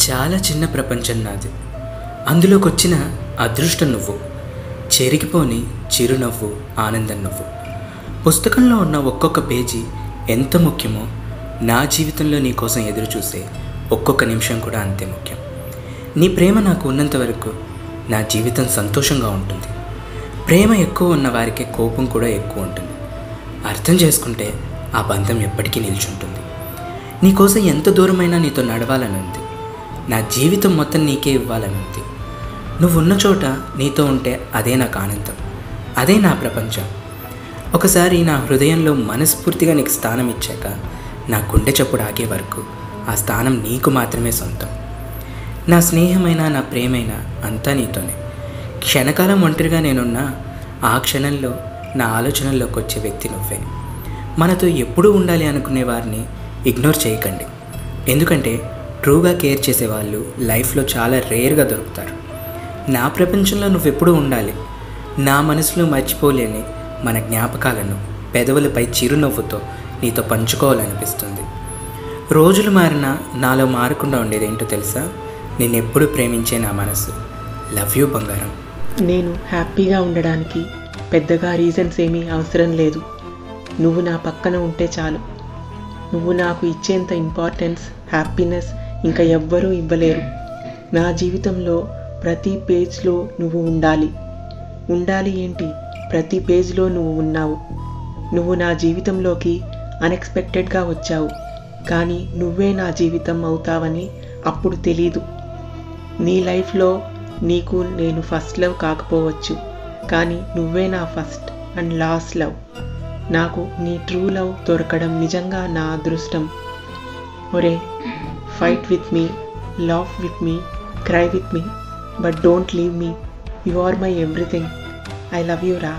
చాలా చిన్న ప్రపంచం నాది. అందులోకొచ్చిన అదృష్టం నువ్వు. చెరిగిపోని చిరునవ్వు, ఆనందం నువ్వు. పుస్తకంలో ఉన్న ఒక్కొక్క పేజీ ఎంత ముఖ్యమో నా జీవితంలో నీ కోసం ఎదురు చూసే ఒక్కొక్క నిమిషం కూడా అంతే ముఖ్యం. నీ ప్రేమ నాకు ఉన్నంత వరకు నా జీవితం సంతోషంగా ఉంటుంది. ప్రేమ ఎక్కువ ఉన్న వారికే కోపం కూడా ఎక్కువ ఉంటుంది. అర్థం చేసుకుంటే ఆ బంధం ఎప్పటికీ నిల్చుంటుంది. నీకోసం ఎంత దూరమైనా నీతో నడవాలని ఉంది. నా జీవితం మొత్తం నీకే ఇవ్వాలని ఉంది. నువ్వున్న చోట నీతో ఉంటే అదే నాకు ఆనందం, అదే నా ప్రపంచం. ఒకసారి నా హృదయంలో మనస్ఫూర్తిగా నీకు స్థానం ఇచ్చాక నా గుండె చప్పుడు ఆగే వరకు ఆ స్థానం నీకు మాత్రమే సొంతం. నా స్నేహమైన, నా ప్రేమైన అంతా నీతోనే. క్షణకాలం ఒంటరిగా నేనున్నా ఆ క్షణంలో నా ఆలోచనల్లోకి వచ్చే వ్యక్తి నువ్వే. మనతో ఎప్పుడూ ఉండాలి అనుకునే వారిని ఇగ్నోర్ చేయకండి. ఎందుకంటే ట్రూగా కేర్ చేసేవాళ్ళు లైఫ్లో చాలా రేర్గా దొరుకుతారు. నా ప్రపంచంలో నువ్వెప్పుడూ ఉండాలి. నా మనసులో మర్చిపోలేని మన జ్ఞాపకాలను పెదవులపై చిరునవ్వుతో నీతో పంచుకోవాలనిపిస్తుంది. రోజులు మారినా నాలో మారకుండా ఉండేదేంటో తెలుసా? నిన్నెప్పుడు ప్రేమించే నా మనసు. లవ్ యూ బంగారం. నేను హ్యాపీగా ఉండడానికి పెద్దగా రీజన్స్ ఏమీ అవసరం లేదు. నువ్వు నా పక్కన ఉంటే చాలు. నువ్వు నాకు ఇచ్చేంత ఇంపార్టెన్స్, హ్యాపీనెస్ ఇంకా ఎవ్వరూ ఇవ్వలేరు. నా జీవితంలో ప్రతి పేజ్లో నువ్వు ఉండాలి ఏంటి, ప్రతి పేజ్లో నువ్వు ఉన్నావు. నువ్వు నా జీవితంలోకి అన్ఎక్స్పెక్టెడ్గా వచ్చావు. కానీ నువ్వే నా జీవితం అవుతావని అప్పుడు తెలీదు. నీ లైఫ్లో నీకు నేను ఫస్ట్ లవ్ కాకపోవచ్చు, కానీ నువ్వే నా ఫస్ట్ అండ్ లాస్ట్ లవ్. నాకు నీ ట్రూ లవ్ దొరకడం నిజంగా నా అదృష్టం. ఒరే, fight with me, laugh with me, cry with me, but don't leave me. You are my everything. I love you రా.